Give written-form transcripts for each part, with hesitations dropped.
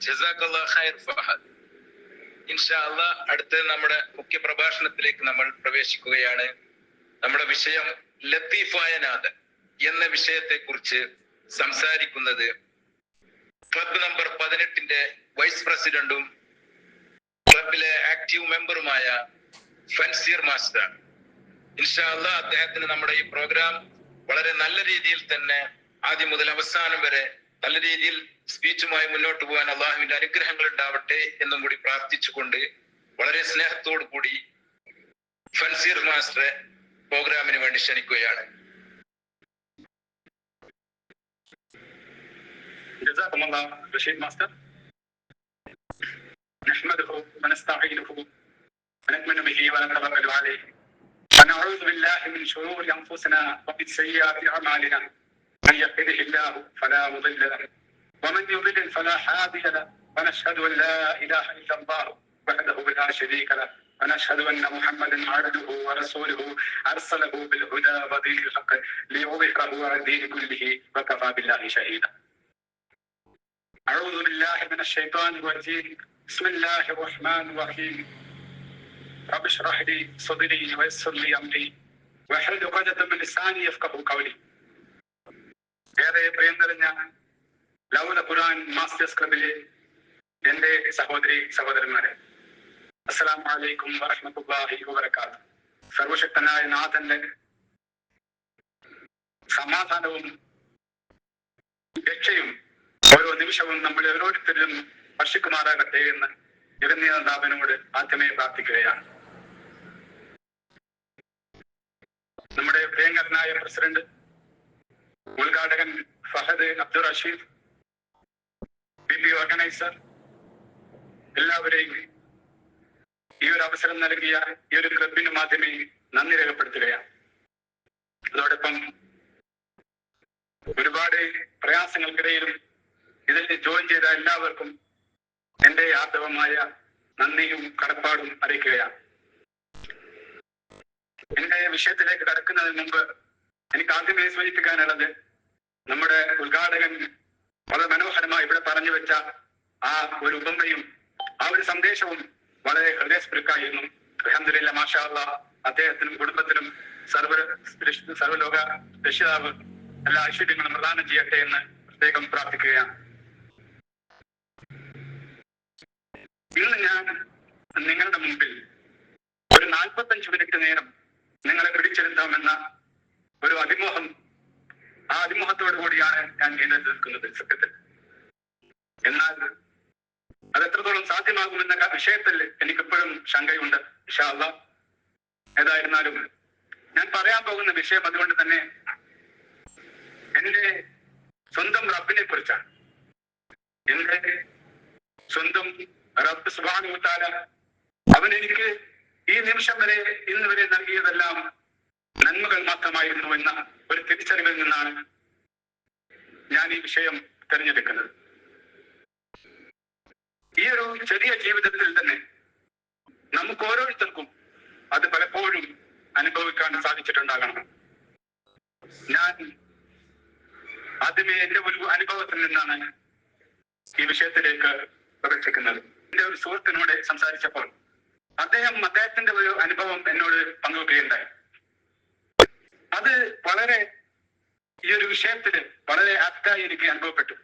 ജസാക്കല്ലാഹു ഖൈർ ഫഹദ്. ഇൻഷാ അല്ലാഹ് അടുത്ത നമ്മുടെ മുഖ്യ പ്രഭാഷണത്തിലേക്ക് നമ്മൾ പ്രവേശിക്കുകയാണ്. നമ്മുടെ വിഷയം ലത്തീഫായ നാഥൻ എന്ന വിഷയത്തെ കുറിച്ച് സംസാരിക്കുന്നത് ക്ലബ് നമ്പർ 18 വൈസ് പ്രസിഡന്റും ക്ലബിലെ ആക്റ്റീവ് മെമ്പറുമായ ഫൻസീർ മാസ്റ്റർ. ഇൻഷാ അല്ലാഹ് അദ്ദേഹത്തിന് നമ്മുടെ ഈ പ്രോഗ്രാം വളരെ നല്ല രീതിയിൽ തന്നെ ആദ്യം മുതൽ അവസാനം വരെ നല്ല രീതിയിൽ സ്പീച്ചുമായി മുന്നോട്ട് പോകാൻ അള്ളാഹുവിന്റെ അനുഗ്രഹങ്ങൾ ഉണ്ടാവട്ടെ എന്നും കൂടി പ്രാർത്ഥിച്ചുകൊണ്ട് വളരെ സ്നേഹത്തോടു കൂടി ഫൻസീർ മാസ്റ്ററെ പ്രോഗ്രാമിന് വേണ്ടി ക്ഷണിക്കുകയാണ്. جزاكم الله رشيد ماستر. نحمده ونستعينه ونؤمن به ونتوكل عليه ونعوذ بالله من شرور انفسنا ومن سيئات اعمالنا من يهده الله فلا مضل له ومن يضلل فلا هادي له ونشهد ان لا اله الا الله وحده لا شريك له ونشهد ان محمدا عبده ورسوله ارسله بالهدى ودين الحق ليظهره على الدين كله وكفى بالله شهيدا. أعوذ بالله من الشيطان الرجيم. بسم الله الرحمن الرحيم. رب اشرح لي صدري ويسر لي أمري واحلل عقدة من لساني يفقهوا قولي. ഏറെ പ്രിയം നിറഞ്ഞ ലൗല ഖുർആൻ മാസ്റ്റേഴ്സ് ക്ലബിലെ എന്റെ സഹോദരി സഹോദരന്മാരെ, അസ്സലാമു അലൈക്കും വറഹ്മത്തുള്ളാഹി വബറകാതുഹു. സർവശക്തനായ നാഥന്റെ സമാധാനവും രക്ഷയും ഓരോ നിമിഷവും നമ്മൾ ഓരോരുത്തരും ഭക്ഷിക്കുമാറാകട്ടെ എന്ന് ഇരണ്യനാഥനോട് ആദ്യമേ പ്രാർത്ഥിക്കുകയാണ്. നമ്മുടെ പ്രിയങ്കരനായ പ്രസിഡന്റ് ഉദ്ഘാടകൻ ഫഹദ് അബ്ദുൾ റഷീദ്, ബി ഓർഗനൈസർ, എല്ലാവരെയും ഈ ഒരു അവസരം നൽകിയ ഈ ഒരു ക്ലബിനും ആദ്യമേ നന്ദി രേഖപ്പെടുത്തുകയാണ്. അതോടൊപ്പം ഒരുപാട് പ്രയാസങ്ങൾക്കിടയിലും ഇതിൽ ജോയിൻ ചെയ്ത എല്ലാവർക്കും എന്റെ ആർദ്രവമായ നന്ദിയും കടപ്പാടും അറിയിക്കുകയാണ്. എന്റെ വിഷയത്തിലേക്ക് കടക്കുന്നതിന് മുമ്പ് എനിക്ക് ആദ്യമേ സൂചിപ്പിക്കാനുള്ളത്, നമ്മുടെ ഉദ്ഘാടകൻ വളരെ മനോഹരമായി ഇവിടെ പറഞ്ഞു വെച്ച ആ ഒരു ഉപമയും ആ ഒരു സന്ദേശവും വളരെ ഹൃദയസ്പൃക്കായിരുന്നു. അൽഹംദുലില്ലാഹ്, മാഷാ അല്ലാഹ്, അദ്ദേഹത്തിനും കുടുംബത്തിനും സർവ്വലോക രക്ഷിതാവ് എല്ലാ ഐശ്വര്യങ്ങളും പ്രദാനം ചെയ്യട്ടെ എന്ന് പ്രത്യേകം പ്രാർത്ഥിക്കുകയാണ്. ഇന്ന് ഞാൻ നിങ്ങളുടെ മുമ്പിൽ ഒരു 45 മിനിറ്റ് നേരം നിങ്ങളെ പിടിച്ചെടുത്താമെന്ന ഒരു അതിമോഹം, ആ അതിമോഹത്തോടു കൂടിയാണ് ഞാൻ എഴുന്നേറ്റ് നിൽക്കുന്നത് സത്യത്തിൽ. എന്നാൽ അത് എത്രത്തോളം സാധ്യമാകുമെന്ന വിഷയത്തിൽ എനിക്കിപ്പോഴും ശങ്കയുണ്ട്. ഇൻഷാ അല്ലാഹ്, ഏതായിരുന്നാലും ഞാൻ പറയാൻ പോകുന്ന വിഷയം അതുകൊണ്ട് തന്നെ എന്റെ സ്വന്തം റബ്ബിനെ കുറിച്ചാണ്. എന്റെ സ്വന്തം റബ്ബ് സുബ്ഹാനഹു വ തആല അവൻ എനിക്ക് ഈ നിമിഷം വരെ ഇന്ന് വരെ നൽകിയതെല്ലാം നന്മകൾ മാത്രമായിരുന്നു എന്ന ഒരു തിരിച്ചറിവിൽ നിന്നാണ് ഞാൻ ഈ വിഷയം തിരഞ്ഞെടുക്കുന്നത്. ഈ ഒരു ചെറിയ ജീവിതത്തിൽ തന്നെ നമുക്ക് ഓരോരുത്തർക്കും അത് പലപ്പോഴും അനുഭവിക്കാൻ സാധിച്ചിട്ടുണ്ടാകണം. ഞാൻ ആദ്യമേ എന്റെ ഒരു അനുഭവത്തിൽ നിന്നാണ് ഈ വിഷയത്തിലേക്ക് പ്രവേശിക്കുന്നത്. എന്റെ ഒരു സുഹൃത്തിനോട് സംസാരിച്ചപ്പോൾ അദ്ദേഹത്തിന്റെ ഒരു അനുഭവം എന്നോട് പങ്കുവെക്കുകയുണ്ടായി. അത് വളരെ ഈ ഒരു വിഷയത്തിൽ വളരെ ആപ്റ്റായി എനിക്ക് അനുഭവപ്പെട്ടു.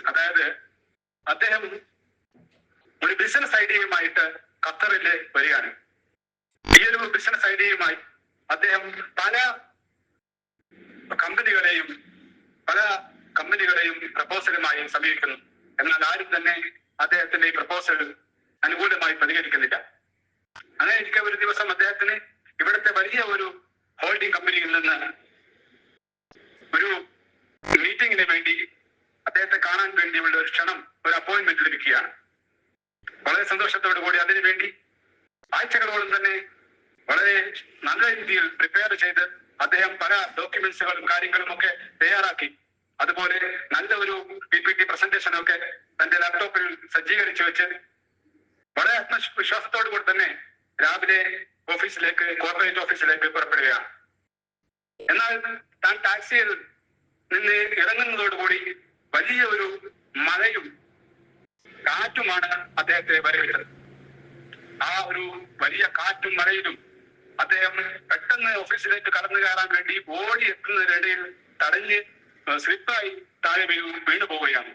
അതായത്, അദ്ദേഹം ഒരു ബിസിനസ് ഐഡിയയുമായിട്ട് ഖത്തറില് വരികയാണ്. ഈ ഒരു ബിസിനസ് ഐഡിയയുമായി അദ്ദേഹം പല കമ്പനികളെയും പ്രപ്പോസലുമായി സമീപിക്കുന്നു. എന്നാൽ ആരും തന്നെ അദ്ദേഹത്തിന്റെ ഈ പ്രപ്പോസൽ അനുകൂലമായി പ്രതികരിക്കുന്നില്ല. അങ്ങനെ ഇരിക്കെ ഒരു ദിവസം അദ്ദേഹത്തിന് ഇവിടുത്തെ വലിയ ഒരു ഹോൾഡിംഗ് കമ്പനിയിൽ നിന്ന് ഒരു മീറ്റിംഗിന് വേണ്ടി അദ്ദേഹത്തെ കാണാൻ വേണ്ടിയുള്ള ഒരു ക്ഷണം, ഒരു അപ്പോയിന്റ്മെന്റ് ലഭിക്കുകയാണ്. വളരെ സന്തോഷത്തോടു കൂടി അതിനുവേണ്ടി ആഴ്ചകളോളം തന്നെ വളരെ നല്ല രീതിയിൽ പ്രിപ്പയർ ചെയ്ത് അദ്ദേഹം പല ഡോക്യുമെന്റ്സുകളും കാര്യങ്ങളും ഒക്കെ തയ്യാറാക്കി, അതുപോലെ നല്ല ഒരു PPT പ്രസന്റേഷൻ ഒക്കെ തന്റെ ലാപ്ടോപ്പിൽ സജ്ജീകരിച്ചു വെച്ച് വളരെ ആത്മവിശ്വാസത്തോടു കൂടി തന്നെ രാവിലെ കോർപ്പറേറ്റ് ഓഫീസിലേക്ക് പുറപ്പെടുകയാണ്. എന്നാൽ താൻ ടാക്സിയിൽ നിന്ന് ഇറങ്ങുന്നതോടുകൂടി വലിയ ഒരു മഴയും കാറ്റുമാണ് അദ്ദേഹത്തെ വരവേറ്റത്. ആ ഒരു വലിയ കാറ്റും മഴയിലും അദ്ദേഹം പെട്ടെന്ന് ഓഫീസിലേക്ക് കടന്നു കയറാൻ വേണ്ടി ഓടി എത്തുന്നതിനിടയിൽ തടഞ്ഞ് സ്ലിപ്പായി താഴെ വീണു പോവുകയാണ്.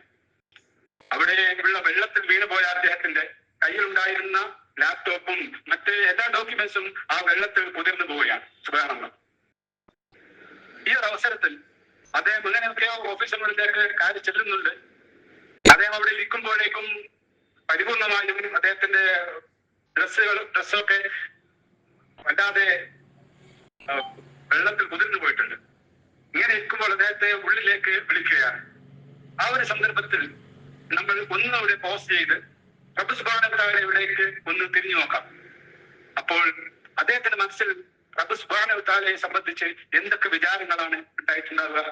അവിടെ ഉള്ള വെള്ളത്തിൽ വീണുപോയ അദ്ദേഹത്തിന്റെ കയ്യിലുണ്ടായിരുന്ന ലാപ്ടോപ്പും മറ്റ് എല്ലാ ഡോക്യുമെന്റ്സും ആ വെള്ളത്തിൽ കുതിർന്നു പോവുകയാണ്. സുബ്ഹാനല്ലാഹ്. ഈ ഒരു അവസരത്തിൽ അദ്ദേഹം എങ്ങനെയൊക്കെയോ ഓഫീസുകളിലേക്ക് കയറി ചെല്ലുന്നുണ്ട്. അദ്ദേഹം അവിടെ ഇരിക്കുമ്പോഴേക്കും പരിപൂർണമായും അദ്ദേഹത്തിന്റെ ഡ്രസ്സൊക്കെ വല്ലാതെ വെള്ളത്തിൽ കുതിർന്നു പോയിട്ടുണ്ട്. ഇങ്ങനെ ഇരിക്കുമ്പോൾ അദ്ദേഹത്തെ ഉള്ളിലേക്ക് വിളിക്കുകയാണ്. ആ ഒരു സന്ദർഭത്തിൽ നമ്മൾ ഒന്നുകൂടെ പോസ്റ്റ് ചെയ്ത് റബ്ബ് സുബ്ഹാനഹു വ തആലയിലേക്ക് ഒന്ന് തിരിഞ്ഞു നോക്കാം. അപ്പോൾ അദ്ദേഹത്തിന്റെ മനസ്സിൽ റബ്ബ് സുബ്ഹാനഹു വ തആലയെ സംബന്ധിച്ച് എന്തൊക്കെ വിചാരങ്ങളാണ് ഉണ്ടായിട്ടുണ്ടാവുക?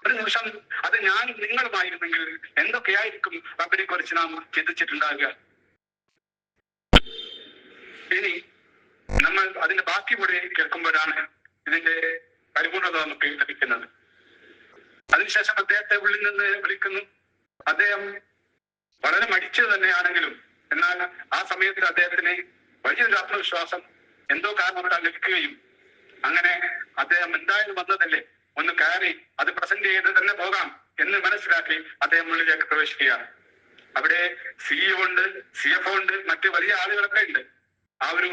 ഒരു നിമിഷം അത് ഞാൻ നിങ്ങളുമായിരുന്നെങ്കിൽ എന്തൊക്കെയായിരിക്കും റബ്ബിനെ കുറിച്ച് നാം ചിന്തിച്ചിട്ടുണ്ടാവുക? ഇനി നമ്മൾ അതിന്റെ ബാക്കി കൂടെ കേൾക്കുമ്പോഴാണ് ഇതിന്റെ പരിപൂർണത നമുക്ക് ലഭിക്കുന്നത്. അതിനുശേഷം അദ്ദേഹത്തെ ഉള്ളിൽ നിന്ന് വിളിക്കുന്നു. അദ്ദേഹം വളരെ മടിച്ചത് തന്നെയാണെങ്കിലും എന്നാൽ ആ സമയത്ത് അദ്ദേഹത്തിന് വലിയൊരു ആത്മവിശ്വാസം എന്തോ കാരണത്താൽ ലഭിക്കുകയും അങ്ങനെ അദ്ദേഹം എന്തായാലും വന്നതല്ലേ, ഒന്ന് കയറി അത് പ്രസന്റ് ചെയ്ത് തന്നെ പോകാം എന്ന് മനസ്സിലാക്കി അദ്ദേഹം ഉള്ളിലേക്ക് പ്രവേശിക്കുകയാണ്. അവിടെ CEO ഉണ്ട്, CFO ഉണ്ട്, മറ്റു വലിയ ആളുകളൊക്കെ ഉണ്ട്. ആ ഒരു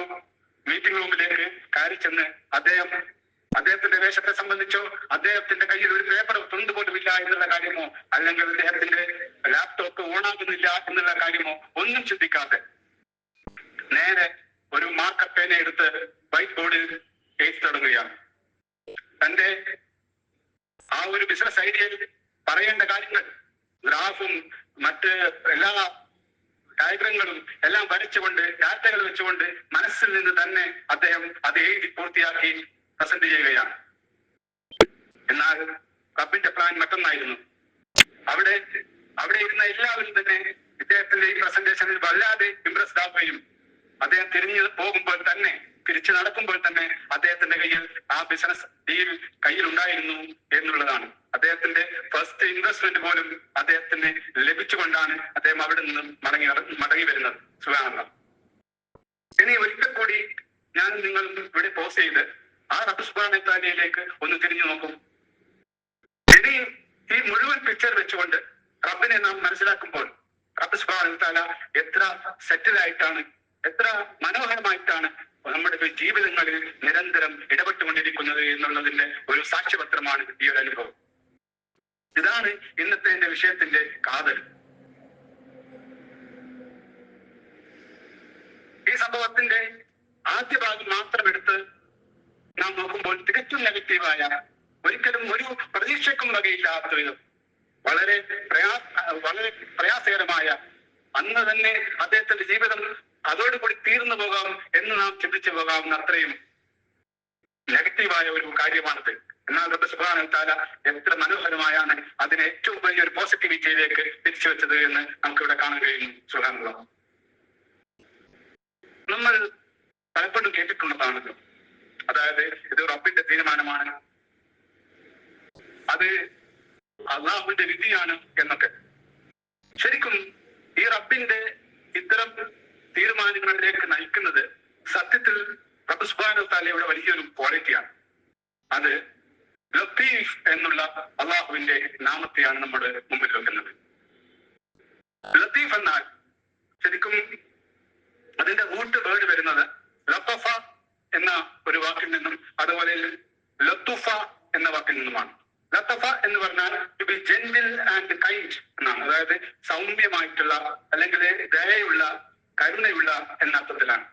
മീറ്റിംഗ് റൂമിലേക്ക് കയറി ചെന്ന് അദ്ദേഹത്തിന്റെ വേഷത്തെ സംബന്ധിച്ചോ അദ്ദേഹത്തിന്റെ കയ്യിൽ ഒരു പേപ്പർ തുണ്ട് പോലും ഇല്ല എന്നുള്ള കാര്യമോ അല്ലെങ്കിൽ അദ്ദേഹത്തിന്റെ ലാപ്ടോപ്പ് ഓണാകുന്നില്ല എന്നുള്ള കാര്യമോ ഒന്നും ചിന്തിക്കാതെ നേരെ ഒരു മാർക്കർ പേന എടുത്ത് വൈറ്റ് ബോർഡിൽ എഴുതി തുടങ്ങുകയാണ്. തന്റെ ആ ഒരു ബിസിനസ് ഐഡിയയിൽ പറയേണ്ട കാര്യങ്ങൾ ഗ്രാഫും മറ്റ് എല്ലാ ഡയഗ്രങ്ങളും എല്ലാം വരച്ചുകൊണ്ട് ഡാറ്റകൾ വെച്ചുകൊണ്ട് മനസ്സിൽ നിന്ന് തന്നെ അദ്ദേഹം അത് എഴുതി പൂർത്തിയാക്കി പ്രസന്റ് ചെയ്യുകയാണ്. എന്നാൽ റബ്ബിന്റെ പ്ലാൻ മറ്റൊന്നായിരുന്നു. അവിടെ ഇരുന്ന എല്ലാവരും തന്നെ ഇദ്ദേഹത്തിന്റെ ഈ പ്രസന്റേഷനിൽ വല്ലാതെ ഇംപ്രസ്ഡ് ആവുകയും അദ്ദേഹം തിരിച്ചു നടക്കുമ്പോൾ തന്നെ അദ്ദേഹത്തിന്റെ കയ്യിൽ ആ ബിസിനസ് ഡീൽ കയ്യിലുണ്ടായിരുന്നു എന്നുള്ളതാണ്. അദ്ദേഹത്തിന്റെ ഫസ്റ്റ് ഇൻവെസ്റ്റ്മെന്റ് പോലും അദ്ദേഹത്തിന് ലഭിച്ചുകൊണ്ടാണ് അദ്ദേഹം അവിടെ നിന്നും മടങ്ങി വരുന്നത്. സുബ്ഹാനല്ലാഹ്. ഇനി ഒരിക്കൽ കൂടി ഞാൻ നിങ്ങൾ ഇവിടെ പോസ്റ്റ് ചെയ്ത് ആ റബ്ബ് സുബ്ഹാനഹു വ തആലയിലേക്ക് ഒന്ന് തിരിഞ്ഞു നോക്കും. ഇനി ഈ മുഴുവൻ പിക്ചർ വെച്ചുകൊണ്ട് റബ്ബിനെ നാം മനസ്സിലാക്കുമ്പോൾ റബ്ബ് സുബ്ഹാനഹു വ തആല എത്ര സെറ്റിലായിട്ടാണ്, എത്ര മനോഹരമായിട്ടാണ് നമ്മുടെ ജീവിതങ്ങളിൽ നിരന്തരം ഇടപെട്ടുകൊണ്ടിരിക്കുന്നത് എന്നുള്ളതിന്റെ ഒരു സാക്ഷ്യപത്രമാണ് ഈ ഒരു അനുഭവം. ഇതാണ് ഇന്നത്തെ എന്റെ വിഷയത്തിന്റെ കാതൽ. ഈ സംഭവത്തിന്റെ ആദ്യ ഭാഗം മാത്രം എടുത്ത് നാം നോക്കുമ്പോൾ തികച്ചും നെഗറ്റീവായ, ഒരിക്കലും ഒരു പ്രതീക്ഷയ്ക്കും വകയില്ലാത്ത വിധം വളരെ പ്രയാസകരമായ, അന്ന് തന്നെ അദ്ദേഹത്തിന്റെ ജീവിതം അതോടുകൂടി തീർന്നു പോകാം എന്ന് നാം ചിന്തിച്ചു പോകാവുന്ന അത്രയും നെഗറ്റീവായ ഒരു കാര്യമാണത്. എന്നാൽ റബ്ബ് സുബ്ഹാനഹു വ തആല എത്ര മനോഹരമായാണ് അതിനെ ഏറ്റവും വലിയൊരു പോസിറ്റിവിറ്റിയിലേക്ക് തിരിച്ചു വെച്ചത് എന്ന് നമുക്കിവിടെ കാണാൻ കഴിയുന്നു. സുബ്ഹാനല്ലാഹ്. നമ്മൾ പലപ്പോഴും കേട്ടിട്ടുള്ളതാണല്ലോ, അതായത് ഇത് റബ്ബിന്റെ തീരുമാനമാണ്, അത് അള്ളാഹുവിന്റെ വിധിയാണ് എന്നൊക്കെ. ശരിക്കും ഈ റബ്ബിന്റെ ഇത്തരം തീരുമാനങ്ങളിലേക്ക് നയിക്കുന്നത് സത്യത്തിൽ റബ്ബ് സുബ്ഹാനഹു വ തആലയുടെ വലിയൊരു ക്വാളിറ്റിയാണ്. അത് ലത്തീഫ് എന്നുള്ള അള്ളാഹുവിന്റെ നാമത്തെയാണ് നമ്മുടെ മുമ്പിൽ വെക്കുന്നത്. ലത്തീഫ് എന്നാൽ ശരിക്കും അതിന്റെ റൂട്ട് വേർഡ് വരുന്നത് ലത്തഫ എന്ന ഒരു വാക്കിൽ നിന്നും അതുപോലെ ലത്തുഫ എന്ന വാക്കിൽ നിന്നുമാണ്. ലത്തഫ എന്ന് പറഞ്ഞാൽ to be gentle and kind എന്നാണ്. അതായത് സൗമ്യമായിട്ടുള്ള അല്ലെങ്കിൽ ദയയുള്ള, കരുണയുള്ള എന്ന അർത്ഥത്തിലാണ്.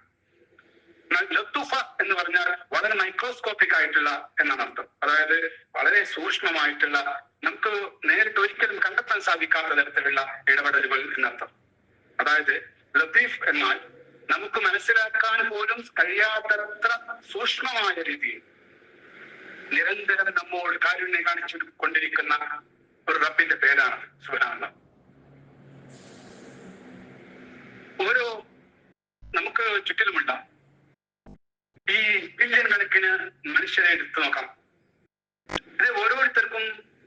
ലത്തുഫ എന്ന് പറഞ്ഞാൽ വളരെ മൈക്രോസ്കോപ്പിക് ആയിട്ടുള്ള എന്നാണ് അർത്ഥം. അതായത് വളരെ സൂക്ഷ്മമായിട്ടുള്ള, നമുക്ക് നേരിട്ട് ഒരിക്കലും കണ്ടെത്താൻ സാധിക്കാത്ത തരത്തിലുള്ള ഇടപെടലുകൾ എന്നർത്ഥം. അതായത് ലത്തീഫ് എന്നാൽ നമുക്ക് മനസ്സിലാക്കാൻ പോലും കഴിയാത്തത്ര സൂക്ഷ്മമായ രീതിയിൽ നിരന്തരം നമ്മോട് കാരുണ്യം കാണിച്ചു കൊണ്ടിരിക്കുന്ന ഒരു റബ്ബിന്റെ പേരാണ് സുബ്ഹാനല്ലാഹ്. ഓരോ നമുക്ക് ചുറ്റിലുമുള്ള ഈ ബില്യൺ കണക്കിന് മനുഷ്യരെ എടുത്തു നോക്കാം. ഇത് ഓരോരുത്തർക്കും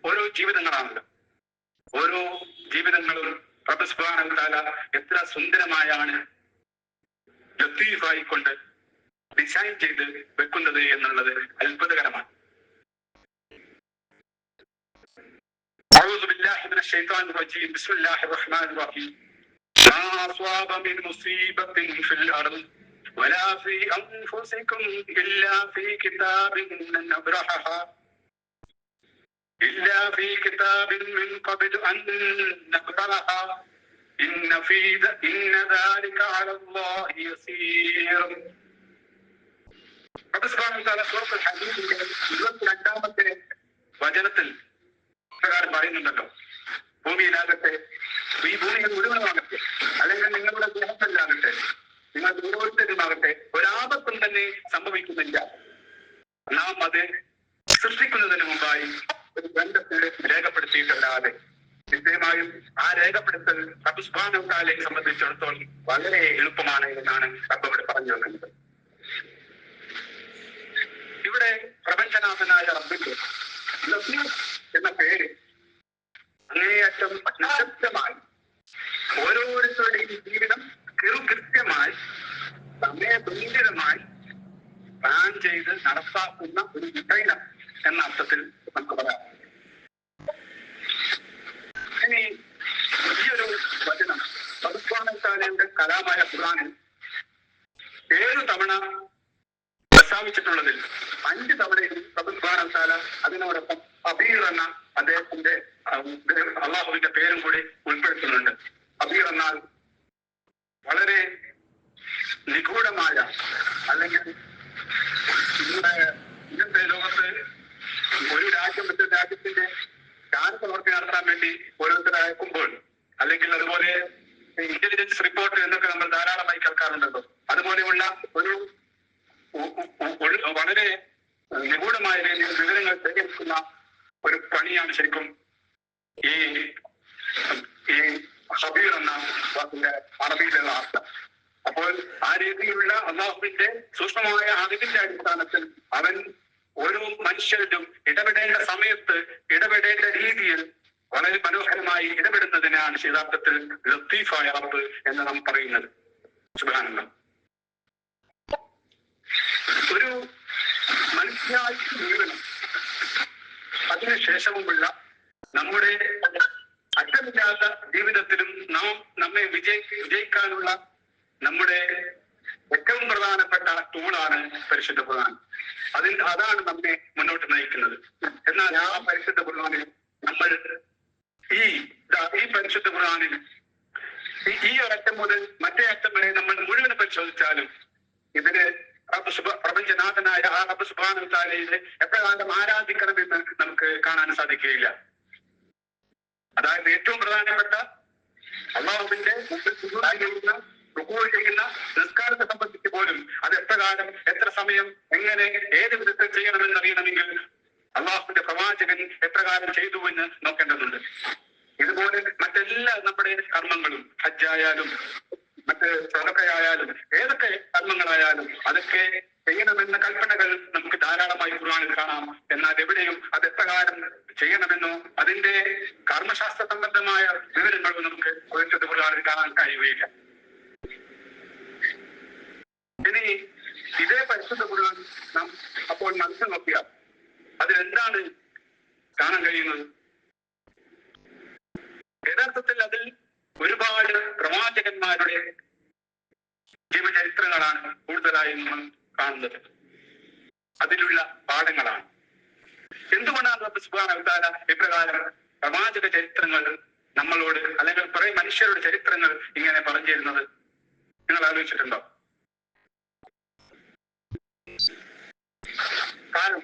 ഓരോ ജീവിതങ്ങളാണല്ലോ. ഓരോ ജീവിതങ്ങളും റബ്ബ് സുബ്ഹാനഹു വ തആല എത്ര സുന്ദരമായാണ് ലത്തീഫായിക്കൊണ്ട് ഡിസൈൻ ചെയ്ത് വെക്കുന്നത് എന്നുള്ളത് അത്ഭുതകരമാണ്. أعوذ بالله من الشيطان الرجيم بسم الله الرحمن الرحيم ما أصاب من مصيبة في الأرض ولا في أنفسكم إلا في كتاب من قبل أن نبرأها إن ذلك على الله يسير. റബ്ബ് സുബ്ഹാനഹു വ തആല സൂറത്തുൽ ഹദീദിന്റെ 22ാമത്തെ വചനത്തിൽ പ്രകാരം പറയുന്നുണ്ടല്ലോ, ഭൂമിയിലാകട്ടെ, ഈ ഭൂമിയിൽ മുഴുവനാകട്ടെ, അല്ലെങ്കിൽ നിങ്ങളുടെ ദേഹത്തിലാകട്ടെ, നിങ്ങളുടെ ഓരോരുത്തരുമാകട്ടെ, ഒരാപത്തും തന്നെ സംഭവിക്കുന്നില്ല. നാം അത് സൃഷ്ടിക്കുന്നതിന് മുമ്പായി ഒരു ബന്ധത്തിൽ രേഖപ്പെടുത്തിയിട്ടല്ലാതെ. നിശ്ചയമായും ആ രേഖപ്പെടുത്തൽ റബ്ബ് സുബ്ഹാനഹു വ തആലയെ സംബന്ധിച്ചിടത്തോളം വളരെ എളുപ്പമാണ് എന്നാണ് റബ്ബ് ഇവിടെ പറഞ്ഞു വെക്കുന്നത്. ഇവിടെ പ്രപഞ്ചനാഥനായ റബ്ബിന്റെ ലത്തീഫ് എന്ന പേര് അങ്ങേയറ്റം നിശബ്ദമായി ഓരോരുത്തരുടെയും ജീവിതം കൃത്യമായി സമയബന്ധിതമായി പ്ലാൻ ചെയ്ത് നടപ്പാക്കുന്ന ഒരു ഡിസൈനർ എന്ന അർത്ഥത്തിൽ നമുക്ക് പറയാം. ഇനി ഈ ഒരു വചനം റബ്ബ് സുബ്ഹാനഹു വ തആലയുടെ കലാമായ ഖുർആനിൽ 7 തവണ പ്രസ്താവിച്ചിട്ടുള്ളതിൽ 5 തവണയും റബ്ബ് സുബ്ഹാനഹു വ തആല അതിനോടൊപ്പം അബീർ എന്ന അദ്ദേഹത്തിന്റെ അള്ളാഹുവിന്റെ പേരും കൂടി ഉൾപ്പെടുത്തുന്നുണ്ട്. അബീർ എന്നാൽ വളരെ നിഗൂഢമായ, അല്ലെങ്കിൽ ഇന്നത്തെ ലോകത്ത് ഒരു രാജ്യം മറ്റൊരു രാജ്യത്തിന്റെ കാര്യപ്രവൃത്തി നടത്താൻ വേണ്ടി ഓരോരുത്തരെ അയക്കുമ്പോൾ, അല്ലെങ്കിൽ അതുപോലെ ഇന്റലിജൻസ് റിപ്പോർട്ട് എന്നൊക്കെ നമ്മൾ ധാരാളമായി കേൾക്കാറുണ്ടല്ലോ, അതുപോലെയുള്ള ഒരു വളരെ നിഗൂഢമായ രീതിയിൽ വിവരങ്ങൾ ശേഖരിക്കുന്ന ഒരു പണിയാണ് ശരിക്കും ഈ ഹബീർ എന്ന വാക്കിന്റെ അറബിയിലുള്ള അർത്ഥം. അപ്പോൾ ആ രീതിയിലുള്ള അല്ലാഹുവിന്റെ സൂക്ഷ്മമായ അറിവിന്റെ അടിസ്ഥാനത്തിൽ അവൻ ഓരോ മനുഷ്യരിലും ഇടപെടേണ്ട സമയത്ത് ഇടപെടേണ്ട രീതിയിൽ വളരെ മനോഹരമായി ഇടപെടുന്നതിനാണ് യഥാർത്ഥത്തിൽ ലത്തീഫായ റബ്ബ് എന്ന് നാം പറയുന്നത്. സുബ്ഹാനല്ലാഹ്. ഒരു മനുഷ്യനായി ജീവിതം അതിനുശേഷവുമുള്ള നമ്മുടെ അറ്റമില്ലാത്ത ജീവിതത്തിലും നമ്മെ വിജയിക്കാനുള്ള നമ്മുടെ ഏറ്റവും പ്രധാനപ്പെട്ട ടൂളാണ് പരിശുദ്ധ ഖുർആൻ. അതാണ് നമ്മെ മുന്നോട്ട് നയിക്കുന്നത്. എന്നാൽ ആ പരിശുദ്ധ ഖുർആനിൽ നമ്മൾ ഈ പരിശുദ്ധ ഖുർആനിൽ ഈ ഒരറ്റം മുതൽ മറ്റേ അറ്റം വരെ നമ്മൾ മുഴുവൻ പരിശോധിച്ചാലും ഇതിന് പ്രപഞ്ചനാഥനായ ആ റബ്ബ് സുബ്ഹാനഹു വ തആലയെ എപ്രകാരം ആരാധിക്കണമെന്ന് നമുക്ക് കാണാൻ സാധിക്കുകയില്ല. അതായത് ഏറ്റവും പ്രധാനപ്പെട്ട അല്ലാഹുവിന്റെ ചെയ്യുന്ന നിസ്കാരത്തെ സംബന്ധിച്ച് പോലും അത് എപ്രകാരം, എത്ര സമയം, എങ്ങനെ, ഏത് വിധത്തിൽ ചെയ്യണമെന്ന് അറിയണമെങ്കിൽ അല്ലാഹുവിന്റെ പ്രവാചകൻ എപ്രകാരം ചെയ്തു എന്ന് നോക്കേണ്ടതുണ്ട്. ഇതുപോലെ മറ്റെല്ലാ നമ്മുടെ കർമ്മങ്ങളും, ഹജ്ജായാലും മറ്റ് സ്വതക്കയായാലും ഏതൊക്കെ കർമ്മങ്ങളായാലും അതൊക്കെ ചെയ്യണമെന്ന കൽപ്പനകൾ നമുക്ക് ധാരാളമായി ഖുർആനിൽ കാണാം. എന്നാൽ എവിടെയും അത് എപ്രകാരം ചെയ്യണമെന്നോ അതിന്റെ കർമ്മശാസ്ത്ര സംബന്ധമായ വിവരങ്ങളോ നമുക്ക് പരിശുദ്ധ ഖുർആനിൽ കാണാൻ കഴിയുകയില്ല. ഇനി ഇതേ പരിശുദ്ധ ഖുർആൻ നാം അപ്പോൾ മനസ്സിൽ നോക്കിയാൽ അതിലെന്താണ് കാണാൻ കഴിയുന്നത്? യഥാർത്ഥത്തിൽ അതിൽ ഒരുപാട് പ്രവാചകന്മാരുടെ ജീവചരിത്രങ്ങളാണ് കൂടുതലായും നമ്മൾ കാണുന്നത്. അതിലുള്ള പാഠങ്ങളാണ്. എന്തുകൊണ്ടാണ് റബ്ബ് സുബ്ഹാനഹു വ തആല ഇപ്രകാരം പ്രവാചക ചരിത്രങ്ങൾ നമ്മളോട്, അല്ലെങ്കിൽ കുറെ മനുഷ്യരുടെ ചരിത്രങ്ങൾ ഇങ്ങനെ പറഞ്ഞു തരുന്നത്? നിങ്ങൾ ആലോചിച്ചിട്ടുണ്ടോ? കാരണം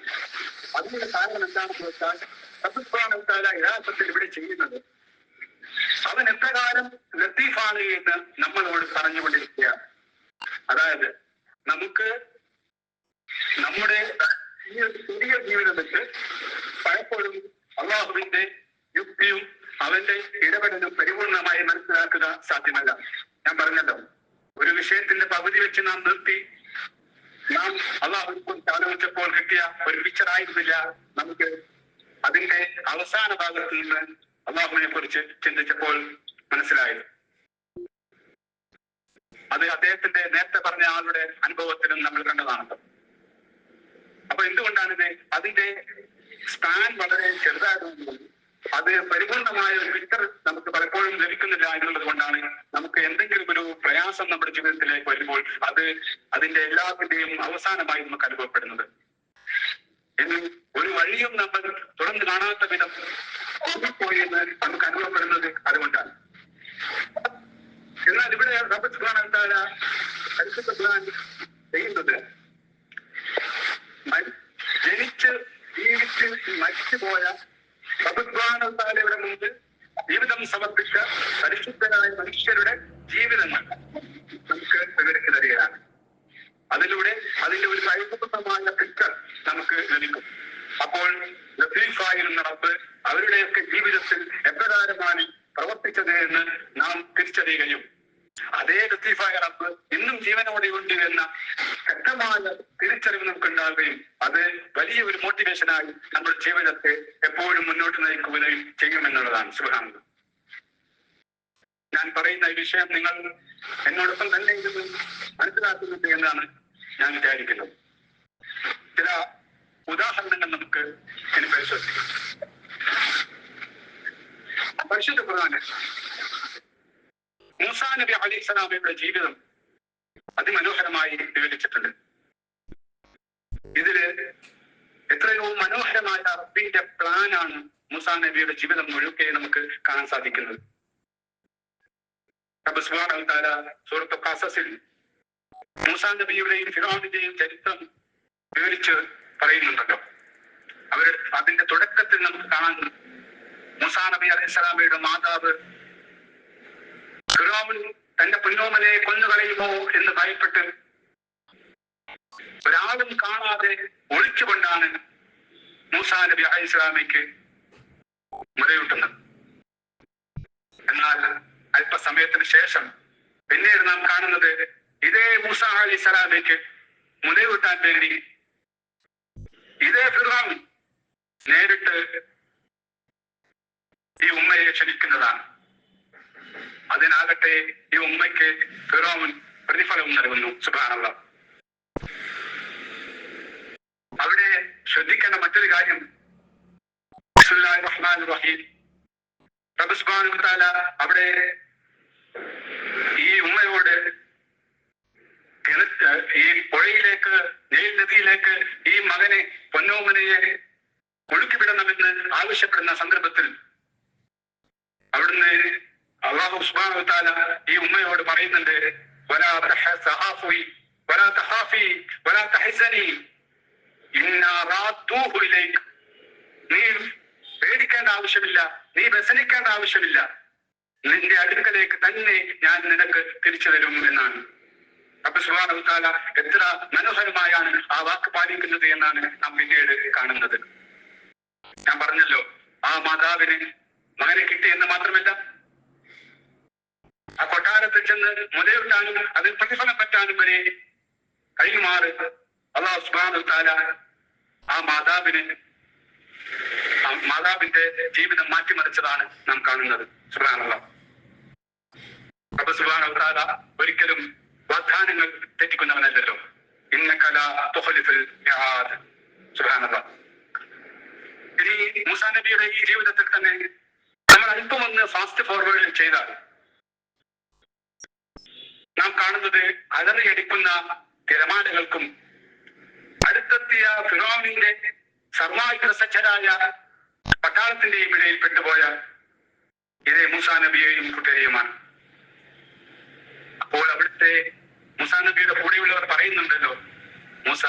അതിനുള്ള കാരണം എന്താണെന്ന് വെച്ചാൽ റബ്ബ് സുബ്ഹാനഹു വ തആല യഥാർത്ഥത്തിൽ ഇവിടെ ചെയ്യുന്നത് അവൻ എപ്രകാരം ലത്തീഫാണ് എന്ന് നമ്മളോട് പറഞ്ഞുകൊണ്ടിരിക്കുകയാണ്. അതായത് നമുക്ക് നമ്മുടെ ഈ ഒരു പുതിയ ജീവിതം വെച്ച് പലപ്പോഴും അല്ലാഹുവിന്റെ യുക്തിയും അവന്റെ ഇടപെടലും പരിപൂർണമായി മനസ്സിലാക്കുക സാധ്യമല്ല. ഞാൻ പറഞ്ഞല്ലോ, ഒരു വിഷയത്തിന്റെ പകുതി വെച്ച് നാം നിർത്തി നാം അല്ലാഹുവിനെ കുറിച്ച് ആലോചിച്ചപ്പോൾ കിട്ടിയ ഒരു പിക്ചർ ആയിരുന്നില്ല നമുക്ക് അതിന്റെ അവസാന ഭാഗത്ത് നിന്ന് അല്ലാഹുവിനെ കുറിച്ച് ചിന്തിച്ചപ്പോൾ മനസ്സിലായത്. അത് അദ്ദേഹത്തിന്റെ നേരത്തെ പറഞ്ഞ ആളുടെ അനുഭവത്തിലും നമ്മൾ കണ്ടതാണല്ലോ. അപ്പൊ എന്തുകൊണ്ടാണിത്? അതിന്റെ സ്പാൻ വളരെ ചെറുതായതുകൊണ്ട് അത് പരിപൂർണമായ ഒരു പിക്ചർ നമുക്ക് പലപ്പോഴും ലഭിക്കുന്നില്ല എന്നുള്ളത് കൊണ്ടാണ് നമുക്ക് എന്തെങ്കിലും ഒരു പ്രയാസം നമ്മുടെ ജീവിതത്തിലേക്ക് വരുമ്പോൾ അത് അതിന്റെ എല്ലാത്തിന്റെയും അവസാനമായി നമുക്ക് അനുഭവപ്പെടുന്നത്. ഇനി ഒരു വഴിയും നമ്മൾ തുറന്നു കാണാത്ത വിധം പോയെന്ന് നമുക്ക് അനുഭവപ്പെടുന്നത് അതുകൊണ്ടാണ്. എന്നാൽ ഇവിടെ റബ്ബ് സുബ്ഹാനഹു വ തആല പരിശുദ്ധ ഖുർആൻ ചെയ്യുന്നത് ജനിച്ച് ജീവിച്ച് മരിച്ചുപോയ റബ്ബ് സുബ്ഹാനഹു വ തആലയുടെ മുമ്പിൽ ജീവിതം സമർപ്പിച്ച പരിശുദ്ധരായ മനുഷ്യരുടെ ജീവിതങ്ങൾ നമുക്ക് വിവരിച്ചു തരികയാണ്. അതിലൂടെ അതിന്റെ ഒരു പരിപൂർണമായ പിക്ചർ നമുക്ക് ലഭിക്കും. അപ്പോൾ ലത്തീഫായിരുന്ന റബ്ബ് അവരുടെയൊക്കെ ജീവിതത്തിൽ എപ്രകാരമാണ് പ്രവർത്തിച്ചത് എന്ന് നാം തിരിച്ചറിയുകയും അതേ ലത്തീഫായ റബ്ബ് ഇന്നും ജീവനോടെയുണ്ട് എന്ന ശക്തമായ തിരിച്ചറിവ് നമുക്ക് ഉണ്ടാവുകയും അത് വലിയ ഒരു മോട്ടിവേഷനായി നമ്മുടെ ജീവിതത്തെ എപ്പോഴും മുന്നോട്ട് നയിക്കുകയും ചെയ്യുമെന്നുള്ളതാണ്. സുബ്ഹാനല്ലാഹ്. ഞാൻ പറയുന്ന ഈ വിഷയം നിങ്ങൾ എന്നോടൊപ്പം തന്നെ ഇരുന്ന് മനസ്സിലാക്കുന്നുണ്ട് എന്നാണ് ഞാൻ വിചാരിക്കുന്നത്. ചില ഉദാഹരണങ്ങൾ നമുക്ക് ഇനി പരിശോധിക്കാം. പരിശുദ്ധ ഖുർആനിൽ മൂസാ നബി അലൈഹിസ്സലാമയുടെ ജീവിതം അതിമനോഹരമായി വിവരിച്ചിട്ടുണ്ട്. ഇതില് എത്രയോ മനോഹരമായ റബ്ബിന്റെ പ്ലാനാണ് മൂസാ നബിയുടെ ജീവിതം മുഴുക്കെ നമുക്ക് കാണാൻ സാധിക്കുന്നത്. റബ്ബ് സുബ്ഹാനഹു വ തആല സൂറത്തുൽ ഖസസിൽ മൂസാ നബിയുടെയും ഫിർഔനിന്റെയും ചരിത്രം വിവരിച്ച് പറയുന്നുണ്ടല്ലോ. അവർ അതിന്റെ തുടക്കത്തിൽ നമുക്ക് കാണാൻ മൂസാ നബി അലൈഹിസ്സലാമയുടെ മാതാവ് ഫിർഔൻ തന്റെ പൊന്നോമനെ കൊന്നുകളയുമോ എന്ന് ഭയപ്പെട്ട് ഒരാളും കാണാതെ ഒളിച്ചുകൊണ്ടാണ് മൂസാ നബി അലൈഹിസ്സലാമയ്ക്ക് മുലയൂട്ടുന്നത്. എന്നാൽ അല്പസമയത്തിന് ശേഷം പിന്നീട് നാം കാണുന്നത് ഇതേ മൂസാ അലൈഹിസ്സലാമയ്ക്ക് മുലയൂട്ടാൻ വേണ്ടി ഇതേ ഫിർഔൻ നേരിട്ട് ഈ ഉമ്മയെ ക്ഷണിക്കുന്നതാണ്. അതിനാകട്ടെ ഈ ഉമ്മയ്ക്ക് ഫിർഔൻ പ്രതിഫലവും നൽകുന്നു. സുബ്ഹാനല്ലാഹ്. അവിടെ ശ്രദ്ധിക്കേണ്ട മറ്റൊരു കാര്യം, ബിസ്മില്ലാഹിർ റഹ്മാനിർ റഹീം, റബ്ബ് സുബ്ഹാനഹു വ തആല അവിടെ ഈ ഉമ്മയോട് ഈ പുഴയിലേക്ക്, നൈൽ നദിയിലേക്ക് ഈ മകനെ പൊന്നോമനയെ ഒഴുക്കിവിടണമെന്ന് ആവശ്യപ്പെടുന്ന സന്ദർഭത്തിൽ അവിടുന്ന് അല്ലാഹു സുബ്ഹാനഹു വ തആല ഈ ഉമ്മയോട് പറയുന്നുണ്ട്, വലാ തഹസഹാഫി വലാ തഖാഫി വലാ തഹസനി ഇന്നാ റാദൂഹു ഇലൈക. നീ പേടിക്കേണ്ട ആവശ്യമില്ല, നീ വ്യസനിക്കേണ്ട ആവശ്യമില്ല, നിന്റെ അടുക്കലേക്ക് തന്നെ ഞാൻ നിനക്ക് തിരിച്ചു തരും എന്നാണ്. റബ്ബ് സുബ്ഹാനഹു വ തആല എത്ര മനോഹരമായാണ് ആ വാക്ക് പാലിക്കുന്നത് എന്നാണ് നാം പിന്നീട് കാണുന്നത്. ഞാൻ പറഞ്ഞല്ലോ, ആ മാതാവിന് മകനെ കിട്ടി എന്ന് മാത്രമല്ല, ആ കൊട്ടാരത്തിൽ ചെന്ന് മുലയൂട്ടാനും അതിൽ പ്രതിഫലം പറ്റാനും വരെ കൈമാറ് അല്ലാഹു സുബ്ഹാനഹു വ തആല ആ മാതാവിന്റെ ജീവിതം മാറ്റിമറിച്ചതാണ് നാം കാണുന്നത്. സുബ്ഹാനല്ലാഹ്. റബ്ബ് സുബ്ഹാനഹു വ തആല ഒരിക്കലും വാഗ്ദാനങ്ങൾ തെറ്റിക്കുന്നവനല്ലല്ലോ. ഇന്നക ലാ തുഖ്ലിഫുൽ മിആദ്. സുബ്ഹാനല്ലാഹ്. ഇനി മൂസാ നബിയുടെ ഈ ജീവിതത്തിൽ തന്നെ നമ്മൾ അല്പമൊന്ന് ഫാസ്റ്റ് ഫോർവേഡ് ചെയ്താൽ നാം കാണുന്നത് അലറിയടിക്കുന്ന തിരമാലകൾക്കും അടുത്തെത്തിയ ഫിറൗനിന്റെ സർവായുധസജ്ജരായ പട്ടാളത്തിന്റെയും ഇടയിൽ പെട്ടുപോയ ഇതേ മൂസാ നബിയെയും കുട്ടിയെയുമാണ്. അപ്പോൾ അവിടുത്തെ മൂസാ നബിയുടെ കൂടെയുള്ളവർ പറയുന്നുണ്ടല്ലോ, മൂസ,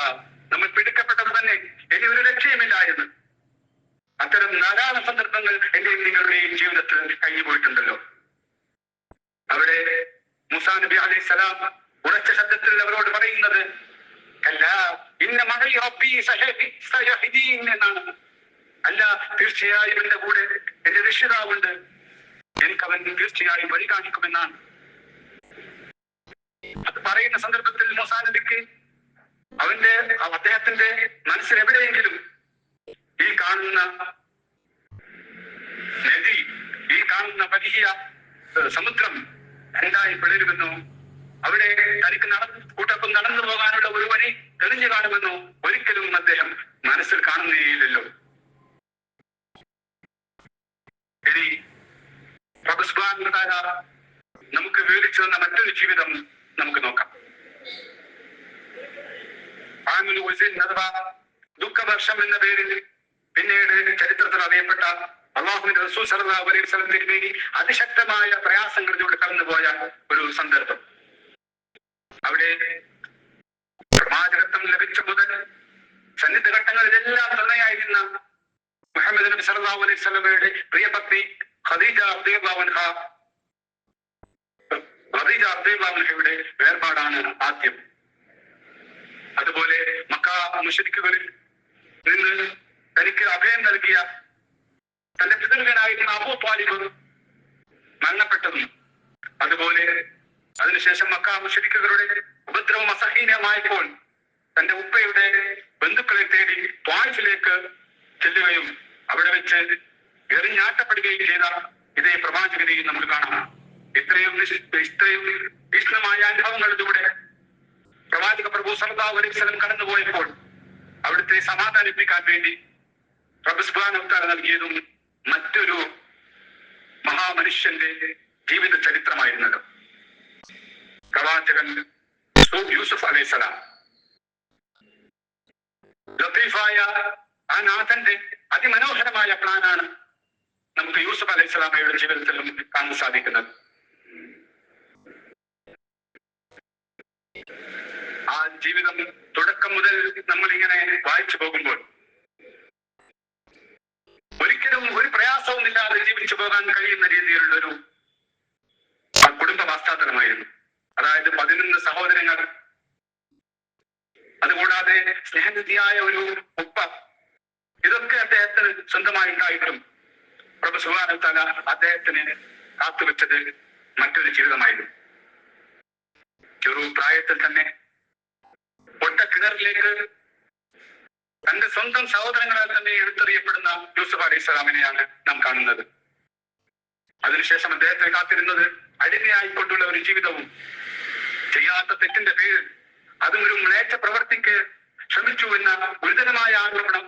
നമ്മൾ പിടിക്കപ്പെട്ടത് തന്നെ, ഇനി ഒരു രക്ഷയുമില്ല എന്ന്. അത്തരം ധാരാളം സന്ദർഭങ്ങൾ എന്റെയും നിങ്ങളുടെയും ജീവിതത്തിൽ കഴിഞ്ഞു പോയിട്ടുണ്ടല്ലോ. അവിടെ മൂസാ നബി അലൈഹിസ്സലാം ഉറച്ച ശബ്ദത്തിൽ അവരോട് പറയുന്നത് എന്നാണ്. അല്ല, തീർച്ചയായും എന്റെ കൂടെ എന്റെ രക്ഷിതാവുണ്ട്, എനിക്കവൻ തീർച്ചയായും വഴി കാണിക്കുമെന്നാണ്. അത് പറയുന്ന സന്ദർഭത്തിൽ മൂസാ നബിക്ക് അദ്ദേഹത്തിന്റെ മനസ്സിൽ എവിടെയെങ്കിലും ഈ കാണുന്ന നദി, ഈ കാണുന്ന വലിയ സമുദ്രം രണ്ടായി പിളരുമെന്നോ, അവിടെ തനിക്ക് കൂട്ടൊപ്പം നടന്നു പോകാനുള്ള ഒരു വഴി തെളിഞ്ഞു കാണുമെന്നോ ഒരിക്കലും അദ്ദേഹം മനസ്സിൽ കാണുന്നേയില്ലല്ലോ. ഇനി നമുക്ക് വിവരിച്ചു തന്ന മറ്റൊരു ജീവിതം നമുക്ക് നോക്കാം. അഥവാ ദുഃഖവർഷം എന്ന പേരിൽ പിന്നീട് ചരിത്രത്തിൽ അറിയപ്പെട്ട അള്ളാഹുവിന്റെ റസൂൽ സല്ലല്ലാഹു അലൈഹി വസല്ലം വേണ്ടി അതിശക്തമായ പ്രയാസങ്ങളിലൂടെ കടന്നുപോയ ഒരു സന്ദർഭം. അവിടെ പ്രവാചകത്വം ലഭിച്ച മുതൽ സന്നിധ ഘട്ടങ്ങളിലെല്ലാം തുണയായിരുന്ന മുഹമ്മദ് നബി സല്ലല്ലാഹു അലൈഹി വസല്ലമയുടെ പ്രിയപത്നി ഖദീജ റളിയല്ലാഹു അൻഹയുടെ വേർപാടാണ് ആദ്യം. അതുപോലെ മക്ക മുശ്രിക്കുകളിൽ നിന്ന് തനിക്ക് അഭയം നൽകിയ തന്റെ പിതൃകനായിരുന്ന അബൂ ത്വാലിബ് മരണപ്പെട്ടതും, അതുപോലെ അതിനുശേഷം മക്ക മുശ്രിക്കുകളുടെ ഉപദ്രവം അസഹനീയമായപ്പോൾ തന്റെ ഉപ്പയുടെ ബന്ധുക്കളെ തേടി ത്വായിഫിലേക്ക് ചെല്ലുകയും അവിടെ വെച്ച് എറിഞ്ഞാട്ടപ്പെടുകയും ചെയ്ത ഇതേ പ്രവാചകനെയും നമുക്ക് കാണാം. ഇത്രയും തീക്ഷ്ണമായ അനുഭവങ്ങളിലൂടെ പ്രവാചക പ്രഭു സല്ലല്ലാഹു അലൈഹി വസല്ലം കടന്നുപോയപ്പോൾ അവിടുത്തെ സമാധാനിപ്പിക്കാൻ വേണ്ടി റബ്ബ് സുബ്ഹാനഹു വ തആല നൽകിയതും മറ്റൊരു മഹാമനുഷ്യന്റെ ജീവിത ചരിത്രമായിരുന്നല്ലോ. പ്രവാചകൻ യൂസുഫ് അലൈഹിസ്സലാം. ലത്തീഫായ ആ നാഥന്റെ അതിമനോഹരമായ പ്ലാനാണ് നമുക്ക് യൂസുഫ് അലൈഹിസ്സലാമയുടെ ജീവിതത്തിലും കാണാൻ സാധിക്കുന്നത്. ആ ജീവിതം തുടക്കം മുതൽ നമ്മൾ ഇങ്ങനെ വായിച്ചു പോകുമ്പോൾ ഒരിക്കലും ഒരു പ്രയാസവും ഇല്ലാതെ ജീവിച്ചു പോകാൻ കഴിയുന്ന രീതിയിലുള്ള ഒരു കുടുംബ പശ്ചാത്തലമായിരുന്നു. അതായത് 11 സഹോദരങ്ങൾ, അതുകൂടാതെ സ്നേഹനിധിയായ ഒരു ഉപ്പ, ഇതൊക്കെ അദ്ദേഹത്തിന് സ്വന്തമായിട്ടായിട്ടും പ്രഭു സുബ്ഹാനഹു വ തആല അദ്ദേഹത്തിന് കാത്തുവെച്ചത് മറ്റൊരു ജീവിതമായിരുന്നു. ചെറു പ്രായത്തിൽ തന്നെ പൊട്ട കിണറിലേക്ക് തന്റെ സ്വന്തം സഹോദരങ്ങളാൽ തന്നെ എടുത്തെറിയപ്പെടുന്ന യൂസുഫ് അലൈഹിസ്സലാമിനെയാണ് നാം കാണുന്നത്. അതിനുശേഷം അദ്ദേഹത്തെ കാത്തിരുന്നത് അടിമയായിക്കൊണ്ടുള്ള ഒരു ജീവിതവും, ചെയ്യാത്ത തെറ്റിന്റെ പേരിൽ അതും ഒരു മ്ലേച്ഛ പ്രവർത്തിക്ക് ശ്രമിച്ചു എന്ന ഗുരുതരമായ ആരോപണം,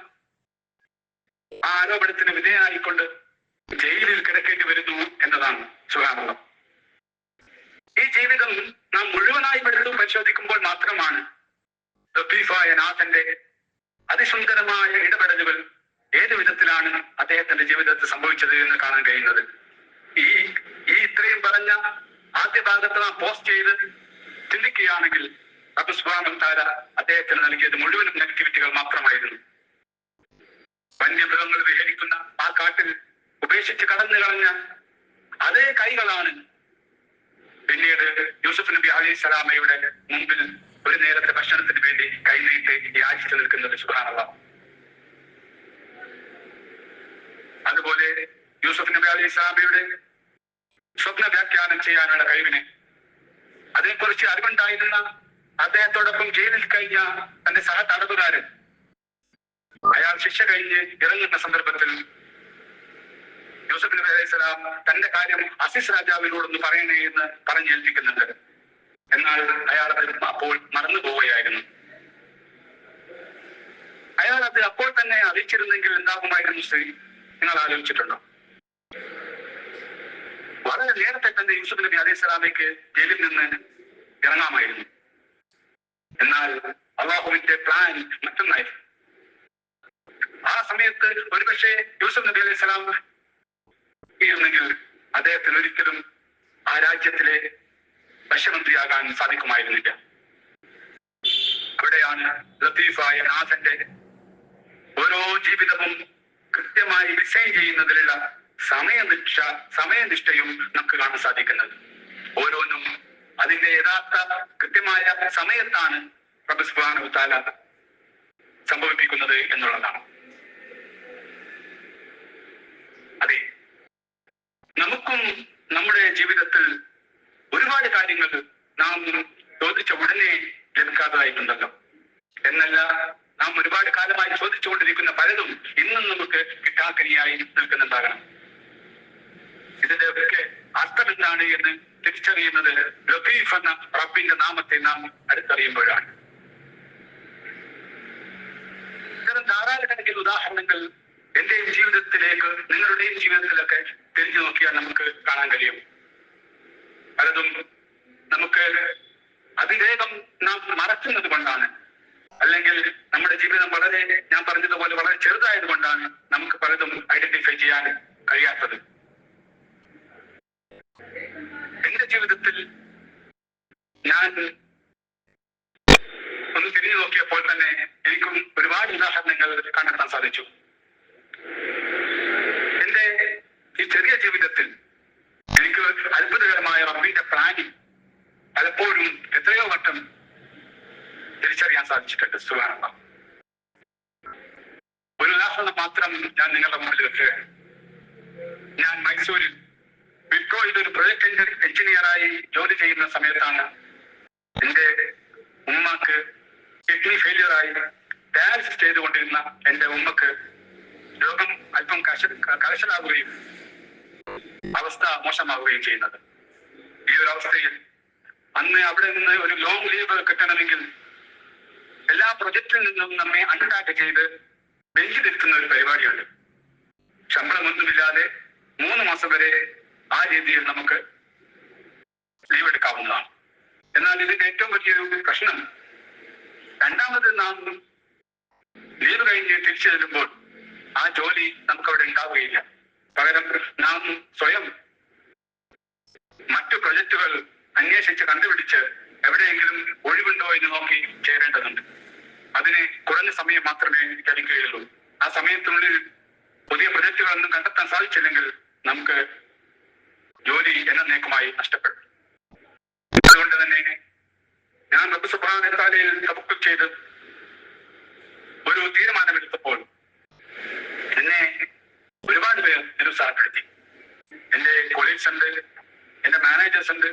ആ ആരോപണത്തിന് വിധേയനായിക്കൊണ്ട് ജയിലിൽ കിടക്കേണ്ടി വരുന്നു എന്നതാണ് സുബ്ഹാനല്ലാഹ്. ഈ ജീവിതം നാം മുഴുവനായി എടുത്തു പരിശോധിക്കുമ്പോൾ മാത്രമാണ് ലത്തീഫായ നാഥന്റെ അതിസുന്ദരമായ ഇടപെടലുകൾ ഏത് വിധത്തിലാണ് അദ്ദേഹത്തിന്റെ ജീവിതത്തിൽ സംഭവിച്ചത് എന്ന് കാണാൻ കഴിയുന്നത്. ഈ ഇത്രയും പറഞ്ഞ ആദ്യ ഭാഗത്ത് നാം പോസ്റ്റ് ചെയ്ത് ചിന്തിക്കുകയാണെങ്കിൽ റബ്ബ് സുബ്ഹാനഹു വ തആല അദ്ദേഹത്തിന് നൽകിയത് മുഴുവനും നെഗറ്റിവിറ്റികൾ മാത്രമായിരുന്നു. വന്യമൃഗങ്ങൾ വിഹരിക്കുന്ന ആ കാട്ടിൽ ഉപേക്ഷിച്ച് കടന്നു കളഞ്ഞ അതേ കൈകളാണ് പിന്നീട് യൂസുഫ് നബി അലൈഹിസ്സലാമയുടെ മുമ്പിൽ ഒരു നേരത്തെ ഭക്ഷണത്തിന് വേണ്ടി കൈനീട്ടി യാചിച്ചു നിൽക്കുന്നത്. സുബ്ഹാനല്ലാഹ്. അതുപോലെ യൂസുഫ് നബി അലൈഹിസ്സലാമയുടെ സ്വപ്ന വ്യാഖ്യാനം ചെയ്യാനുള്ള കഴിവിനെ, അതേക്കുറിച്ച് അറിവുണ്ടായിരുന്ന അദ്ദേഹത്തോടൊപ്പം ജയിലിൽ കഴിഞ്ഞ തന്റെ സഹ തടവുകാരൻ, അയാൾ ശിക്ഷ കഴിഞ്ഞ് ഇറങ്ങുന്ന സന്ദർഭത്തിൽ യൂസുഫ് നബി അലൈഹിസ്സലാം തന്റെ കാര്യം അസീസ് രാജാവിനോടൊന്ന് പറയണേ എന്ന് പറഞ്ഞേൽപ്പിക്കുന്നുണ്ട്. എന്നാൽ അയാൾ അത് അപ്പോൾ മറന്നു പോവുകയായിരുന്നു. അയാൾ അത് അപ്പോൾ തന്നെ അറിയിച്ചിരുന്നെങ്കിൽ എന്താകുമായിരുന്നു സ്ഥിതി? നിങ്ങൾ ആലോചിച്ചിട്ടുണ്ടോ? വളരെ നേരത്തെ തന്നെ യൂസുഫ് നബി അലൈഹിസ്സലാമയ്ക്ക് ജയിലിൽ നിന്ന് ഇറങ്ങാമായിരുന്നു. എന്നാൽ അള്ളാഹുവിന്റെ പ്ലാൻ മറ്റൊന്നായിരുന്നു. ആ സമയത്ത് ഒരുപക്ഷെ യൂസുഫ് നബി അലൈഹിസ്സലാം ഇരുന്നെങ്കിൽ അദ്ദേഹത്തിന് ഒരിക്കലും ആ രാജ്യത്തിലെ ഭക്ഷ്യമന്ത്രിയാകാൻ സാധിക്കുമായിരുന്നില്ല. അവിടെയാണ് ലത്തീഫായ നാഥന്റെ ഓരോ ജീവിതവും കൃത്യമായി ഡിസൈൻ ചെയ്യുന്നതിലുള്ള സമയനിഷ്ഠയും നമുക്ക് കാണാൻ സാധിക്കുന്നത്. ഓരോന്നും അതിന്റെ യഥാർത്ഥ കൃത്യമായ സമയത്താണ് റബ്ബ് സുബ്ഹാനഹു വ തആല സംഭവിപ്പിക്കുന്നത് എന്നുള്ളതാണ്. അതെ, നമുക്കും നമ്മുടെ ജീവിതത്തിൽ ഒരുപാട് കാര്യങ്ങൾ നാം ചോദിച്ച ഉടനെ ലഭിക്കാത്തതായിട്ടുണ്ടല്ലോ. എന്നല്ല, നാം ഒരുപാട് കാലമായി ചോദിച്ചുകൊണ്ടിരിക്കുന്ന പലതും ഇന്നും നമുക്ക് കിട്ടാക്കനിയായി നിൽക്കുന്നുണ്ടാകണം. ഇതിന്റെ ഒക്കെ അർത്ഥം കൂടുതലാണ് എന്ന് തിരിച്ചറിയുന്നത് ലത്തീഫ് എന്ന റബ്ബിന്റെ നാമത്തെ നാം അടുത്തറിയുമ്പോഴാണ്. ഇത്തരം ധാരാളക്കണക്കിന് ഉദാഹരണങ്ങൾ എന്റെയും ജീവിതത്തിലേക്ക്, നിങ്ങളുടെയും ജീവിതത്തിലൊക്കെ തിരിഞ്ഞു നോക്കിയാൽ നമുക്ക് കാണാൻ കഴിയും. പലതും നമുക്ക് അതിവേഗം നാം മറക്കുന്നത് കൊണ്ടാണ്, അല്ലെങ്കിൽ നമ്മുടെ ജീവിതം വളരെ, ഞാൻ പറഞ്ഞതുപോലെ വളരെ ചെറുതായത് കൊണ്ടാണ് നമുക്ക് പലതും ഐഡന്റിഫൈ ചെയ്യാൻ കഴിയാത്തത്. എന്റെ ജീവിതത്തിൽ ഞാൻ ഒന്ന് തിരിഞ്ഞു നോക്കിയപ്പോൾ തന്നെ എനിക്കും ഒരുപാട് ഉദാഹരണങ്ങൾ കണ്ടെത്താൻ സാധിച്ചു. എന്റെ ഈ ചെറിയ ജീവിതത്തിൽ എനിക്ക് അത്ഭുതകരമായ റബ്ബിന്റെ പ്ലാനിങ് പലപ്പോഴും എത്രയോ വട്ടം തിരിച്ചറിയാൻ സാധിച്ചിട്ടുണ്ട്. സുബ്ഹാനല്ലാഹ്. ഒരു ഉദാഹരണം മാത്രം ഞാൻ നിങ്ങളുടെ മുമ്പിൽ വെക്കുകയാണ്. ഞാൻ മൈസൂരിൽ വിപ്രോയിൽ ഒരു പ്രൊജക്ട് എഞ്ചിനീയറായി ജോലി ചെയ്യുന്ന സമയത്താണ് എന്റെ ഉമ്മക്ക് കിഡ്നി ഫെയിലിയറായി ഡയാലിസിസ് ചെയ്തുകൊണ്ടിരുന്ന എന്റെ ഉമ്മക്ക് രോഗം അല്പം കലശലാകുകയും അവസ്ഥ മോശമാവുകയും ചെയ്യുന്നത്. ഈ ഒരു അവസ്ഥയിൽ അന്ന് അവിടെ നിന്ന് ഒരു ലോങ് ലീവ് കിട്ടണമെങ്കിൽ എല്ലാ പ്രൊജക്റ്റിൽ നിന്നും നമ്മെ അൺടാക്ക് ചെയ്ത് ബെഞ്ചിലിരുത്തുന്ന ഒരു പരിപാടിയുണ്ട്. ശമ്പളമൊന്നുമില്ലാതെ 3 മാസം വരെ ആ രീതിയിൽ നമുക്ക് ലീവ് എടുക്കാവുന്നതാണ്. എന്നാൽ ഇതിന്റെ ഏറ്റവും വലിയൊരു പ്രശ്നം, രണ്ടാമത് നാം ലീവ് കഴിഞ്ഞ് തിരിച്ചു ചെല്ലുമ്പോൾ ആ ജോലി നമുക്കവിടെ ഉണ്ടാവുകയില്ല. പകരം നാം സ്വയം മറ്റു പ്രൊജക്റ്റുകൾ അന്വേഷിച്ച് കണ്ടുപിടിച്ച് എവിടെയെങ്കിലും ഒഴിവുണ്ടോ എന്ന് നോക്കി ചേരേണ്ടതുണ്ട്. അതിന് കുറഞ്ഞ സമയം മാത്രമേ ലഭിക്കുകയുള്ളൂ. ആ സമയത്തിനുള്ളിൽ പുതിയ പ്രൊജക്റ്റുകളൊന്നും കണ്ടെത്താൻ സാധിച്ചില്ലെങ്കിൽ നമുക്ക് ജോലി എന്നേക്കുമായി നഷ്ടപ്പെടും. അതുകൊണ്ട് തന്നെ ഞാൻ റബ്ബ് സുബ്ഹാനഹു വ തആലയിൽ തവക്കുൽ ചെയ്ത് ഒരു തീരുമാനമെടുത്തപ്പോൾ എന്നെ ഒരുപാട് പേർ നിരുത്സാഹപ്പെടുത്തി. എന്റെ കൊളീഗ്സ് ഉണ്ട്, എന്റെ മാനേജേഴ്സ് ഉണ്ട്,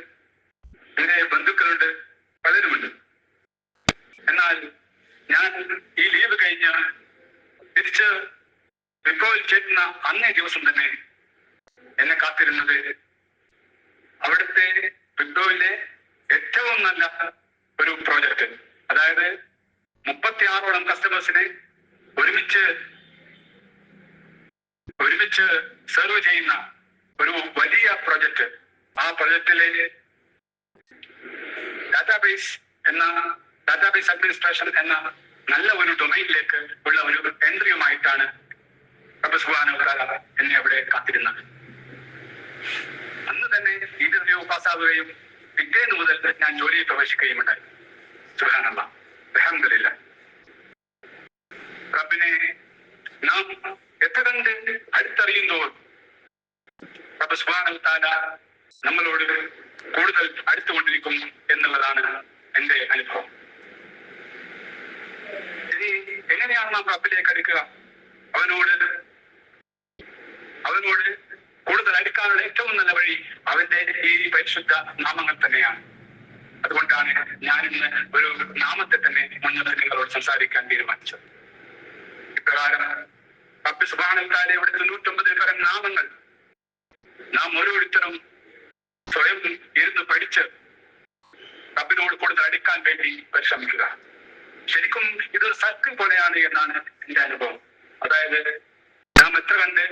എന്റെ ബന്ധുക്കളുണ്ട്, പലരുമുണ്ട്. എന്നാൽ ഞാൻ ഈ ലീവ് കഴിഞ്ഞ് തിരിച്ച് വിപ്രോയിൽ ചേരുന്ന അന്നേ ദിവസം തന്നെ എന്നെ കാത്തിരുന്നത് അവിടുത്തെ വിപ്രോയിലെ ഏറ്റവും നല്ല ഒരു പ്രോജക്റ്റ്, അതായത് 36ഓളം കസ്റ്റമേഴ്സിനെ ഒരുമിച്ച് സെർവ് ചെയ്യുന്ന ഒരു വലിയ പ്രോജക്റ്റ്. ആ പ്രോജക്റ്റിലെ ഡാറ്റാബേസ് അഡ്മിനിസ്ട്രേഷൻ എന്ന നല്ല ഒരു ഡൊമൈനിലേക്ക് ഉള്ള ഒരു എൻട്രിയുമായിട്ടാണ് റബ്ബ് സുബ്ഹാനഹു വ തആല എന്നെ അവിടെ കാത്തിരുന്നത്. അന്ന് തന്നെ ഇന്റർവ്യൂ പാസ്സാവുകയും പിറ്റേന്ന് മുതൽ ഞാൻ ജോലിയിൽ പ്രവേശിക്കുകയും ഉണ്ടായി. സുബ്ഹാനല്ലാഹ്, അൽഹംദുലില്ലാഹ്. റബ്ബിനെ നാം എത്ര കണ്ട് അടുത്തറിയുന്നോ റബ്ബ് സുബ്ഹാനഹു വ തആല നമ്മളോട് കൂടുതൽ അടുത്തുകൊണ്ടിരിക്കും എന്നുള്ളതാണ് എന്റെ അനുഭവം. ഇനി എങ്ങനെയാണ് നാം റബ്ബിലേക്ക് അടുക്കുക? അവനോട് കൂടുതൽ അടുക്കാനുള്ള ഏറ്റവും നല്ല വഴി അവന്റെ ഈ പരിശുദ്ധ നാമങ്ങൾ തന്നെയാണ്. അതുകൊണ്ടാണ് ഞാൻ ഇന്ന് ഒരു നാമത്തെ തന്നെ മുന്നിൽ നിങ്ങളോട് സംസാരിക്കാൻ തീരുമാനിച്ചത്. ഇപ്രകാരം റബ്ബ് സുബ്ഹാനഹു വ തആലയുടെ 99 തരം നാമങ്ങൾ നാം ഓരോരുത്തരും സ്വയം ഇരുന്ന് പഠിച്ച് റബ്ബിനോട് കൂടുതൽ അടുക്കാൻ വേണ്ടി പരിശ്രമിക്കുക. ശരിക്കും ഇതൊരു സർക്കിൾ പോലെയാണ് എന്നാണ് എന്റെ അനുഭവം. അതായത് നാം എത്ര കണ്ട്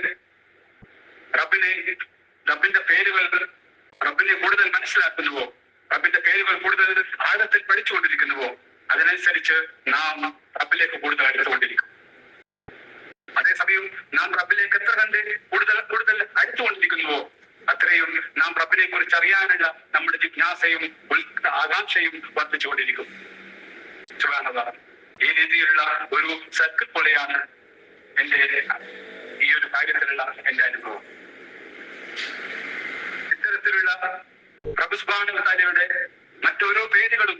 റബ്ബിന്റെ പേരുകൾ, റബ്ബിനെ കൂടുതൽ മനസ്സിലാക്കുന്നുവോ, റബ്ബിന്റെ പേരുകൾ കൂടുതൽ ആഴത്തിൽ പഠിച്ചുകൊണ്ടിരിക്കുന്നുവോ, അതിനനുസരിച്ച് നാം റബ്ബിലേക്ക് കൂടുതൽ അടുത്തുകൊണ്ടിരിക്കും. അതേസമയം നാം റബ്ബിലേക്ക് എത്ര കണ്ട് കൂടുതൽ അടുത്തുകൊണ്ടിരിക്കുന്നുവോ, അത്രയും നാം റബ്ബിനെ കുറിച്ച് അറിയാനുള്ള നമ്മുടെ ജിജ്ഞാസയും ആകാംക്ഷയും വർദ്ധിച്ചുകൊണ്ടിരിക്കും. സുബ്ഹാനല്ലാഹ്. ഈ രീതിയിലുള്ള ഒരു സർക്കിൾ പോലെയാണ് എന്റെ ഈ ഒരു കാര്യത്തിലുള്ള എന്റെ അനുഭവം. ഇത്തരത്തിലുള്ള റബ്ബ് സുബ്ഹാനഹു വ തആലയുടെ മറ്റോരോ പേരുകളും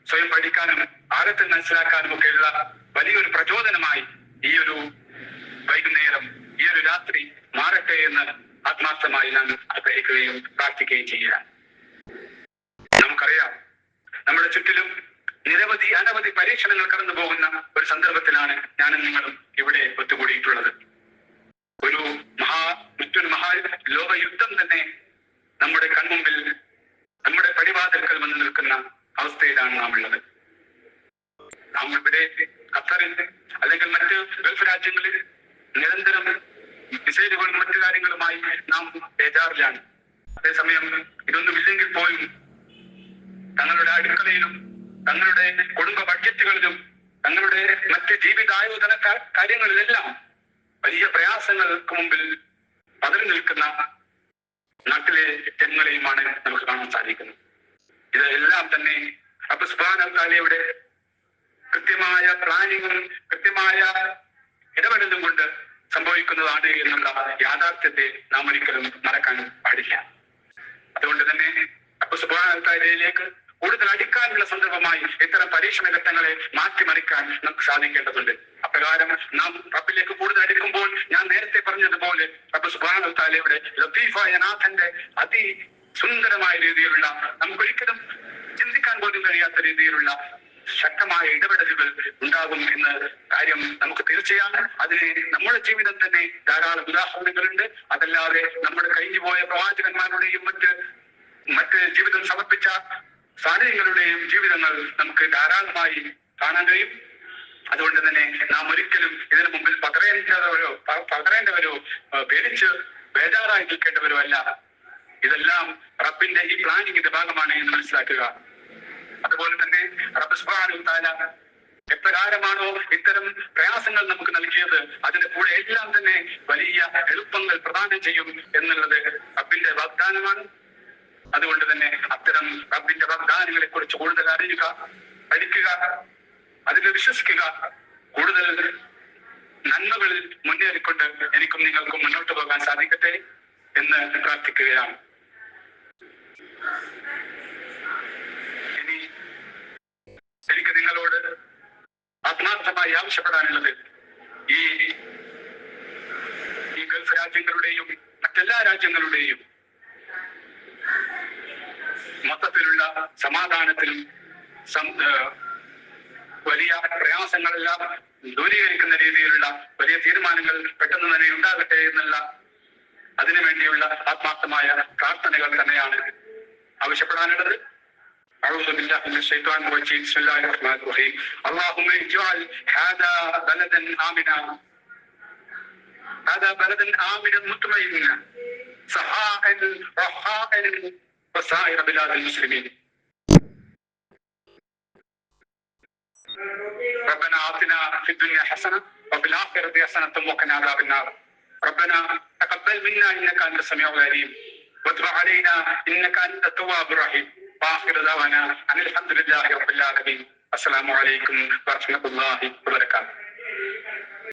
സ്വയം പഠിക്കാനും ആഴത്തിൽ മനസ്സിലാക്കാനും ഒക്കെയുള്ള വലിയൊരു പ്രചോദനമായി ഈ ഒരു വൈകുന്നേരം, ഈ ഒരു രാത്രി മാറട്ടെ എന്ന് ആത്മാർത്ഥമായി ഞാൻ ആഗ്രഹിക്കുകയും പ്രാർത്ഥിക്കുകയും ചെയ്യുക. നമുക്കറിയാം, നമ്മുടെ ചുറ്റിലും അനവധി പരീക്ഷണങ്ങൾ കടന്നു പോകുന്ന ഒരു സന്ദർഭത്തിലാണ് ഞാനും നിങ്ങളും ഇവിടെ ഒത്തുകൂടിയിട്ടുള്ളത്. മറ്റൊരു മഹാ ലോക യുദ്ധം തന്നെ നമ്മുടെ കൺമുമ്പിൽ നമ്മുടെ പടിവാതിൽക്കൽ വന്ന് നിൽക്കുന്ന അവസ്ഥയിലാണ് നാം ഉള്ളത്. നാം ഇവിടെ ഖത്തറിൽ അല്ലെങ്കിൽ മറ്റ് ഗൾഫ് രാജ്യങ്ങളിൽ നിരന്തരം മിസൈലുകളും മറ്റു കാര്യങ്ങളുമായി നാം ബേജാറിലാണ്. അതേസമയം ഇതൊന്നും ഇല്ലെങ്കിൽ പോലും തങ്ങളുടെ അടുക്കളയിലും തങ്ങളുടെ കുടുംബ ബഡ്ജറ്റുകളിലും തങ്ങളുടെ മറ്റ് ജീവിതായോധന കാര്യങ്ങളിലെല്ലാം വലിയ പ്രയാസങ്ങൾക്ക് മുമ്പിൽ പതറി നിൽക്കുന്ന നാട്ടിലെ ജനങ്ങളെയുമാണ് നമുക്ക് കാണാൻ സാധിക്കുന്നത്. ഇതെല്ലാം തന്നെ റബ്ബ് സുബ്ഹാനഹു വ തആലയുടെ കൃത്യമായ പ്ലാനിങ്ങും കൃത്യമായ ഇടപെടലും കൊണ്ട് സംഭവിക്കുന്നതാണ് എന്നുള്ള യാഥാർത്ഥ്യത്തെ നാം ഒരിക്കലും മറക്കാൻ പാടില്ല. അതുകൊണ്ട് തന്നെ റബ്ബ് സുബ്ഹാനഹു വ തആലയിലേക്ക് കൂടുതൽ അടുക്കാനുള്ള സന്ദർഭമായി ഇത്തരം പരീക്ഷണ ഘട്ടങ്ങളെ മാറ്റിമറിക്കാൻ നമുക്ക് സാധിക്കേണ്ടതുണ്ട്. അപ്രകാരം നാം റബ്ബിലേക്ക് കൂടുതൽ അടുക്കുമ്പോൾ ഞാൻ നേരത്തെ പറഞ്ഞതുപോലെ റബ്ബ് സുബ്ഹാനഹു വ തആലയുടെ ലത്തീഫായ നാഥന്റെ അതിസുന്ദരമായ രീതിയിലുള്ള നമുക്കൊരിക്കലും ചിന്തിക്കാൻ പോലും കഴിയാത്ത രീതിയിലുള്ള ശക്തമായ ഇടപെടലുകൾ ഉണ്ടാകും എന്ന കാര്യം നമുക്ക് തീർച്ചയാണ്. അതിന് നമ്മുടെ ജീവിതം തന്നെ ധാരാളം ഉദാഹരണങ്ങളുണ്ട്. അതല്ലാതെ നമ്മുടെ കഴിഞ്ഞുപോയ പ്രവാചകന്മാരുടെയും മറ്റ് ജീവിതം സമർപ്പിച്ച സാന്നിധ്യങ്ങളുടെയും ജീവിതങ്ങൾ നമുക്ക് ധാരാളമായി കാണാൻ കഴിയും. അതുകൊണ്ട് തന്നെ നാം ഒരിക്കലും ഇതിനു മുമ്പിൽ പതറേണ്ടവരോ പേടിച്ച് ബേജാറായി നിൽക്കേണ്ടവരോ അല്ല. ഇതെല്ലാം റബ്ബിന്റെ ഈ പ്ലാനിങ്ങിന്റെ ഭാഗമാണ് എന്ന് മനസ്സിലാക്കുക. അതുപോലെ തന്നെ റബ്ബ് സുബ്ഹാനഹു വ തആല എപ്രകാരമാണോ ഇത്തരം പ്രയാസങ്ങൾ നമുക്ക് നൽകിയത് അതിന്റെ കൂടെ എല്ലാം തന്നെ വലിയ എളുപ്പങ്ങൾ പ്രദാനം ചെയ്യും എന്നുള്ളത് റബ്ബിന്റെ വാഗ്ദാനമാണ്. അതുകൊണ്ട് തന്നെ അത്തരം റബ്ബിന്റെ വാഗ്ദാനങ്ങളെ കുറിച്ച് കൂടുതൽ അറിയുക, പഠിക്കുക, അതിൽ വിശ്വസിക്കുക, കൂടുതൽ നന്മകളിൽ മുന്നേറിക്കൊണ്ട് എനിക്കും നിങ്ങൾക്കും മുന്നോട്ട് പോകാൻ സാധിക്കട്ടെ എന്ന് പ്രാർത്ഥിക്കുകയാണ്. ഇനി എനിക്ക് നിങ്ങളോട് ആത്മാർത്ഥമായി ആവശ്യപ്പെടാനുള്ളത് ഈ ഗൾഫ് രാജ്യങ്ങളുടെയും മറ്റെല്ലാ രാജ്യങ്ങളുടെയും മൊത്തത്തിലുള്ള സമാധാനത്തിലും വലിയ പ്രയാസങ്ങളെല്ലാം ദൂരീകരിക്കുന്ന രീതിയിലുള്ള വലിയ തീരുമാനങ്ങൾ പെട്ടെന്ന് തന്നെ ഉണ്ടാകട്ടെ എന്നുള്ള അതിനുവേണ്ടിയുള്ള ആത്മാർത്ഥമായ പ്രാർത്ഥനകൾ തന്നെയാണ് ആവശ്യപ്പെടാനുള്ളത്. أعوذ بالله من الشيطان الرجيم بسم الله الرحمن الرحيم اللهم اجعل هذا بلدا آمنا مطمئنا سخاء رخاء وسائر بلاد المسلمين ربنا آتنا في الدنيا حسنة وفي الآخرة حسنة وقنا عذاب النار ربنا تقبل منا إنك أنت السميع العليم وتب علينا إنك أنت التواب الرحيم وآخر دعوانا أن الحمد لله رب العالمين السلام عليكم ورحمة الله وبركاته.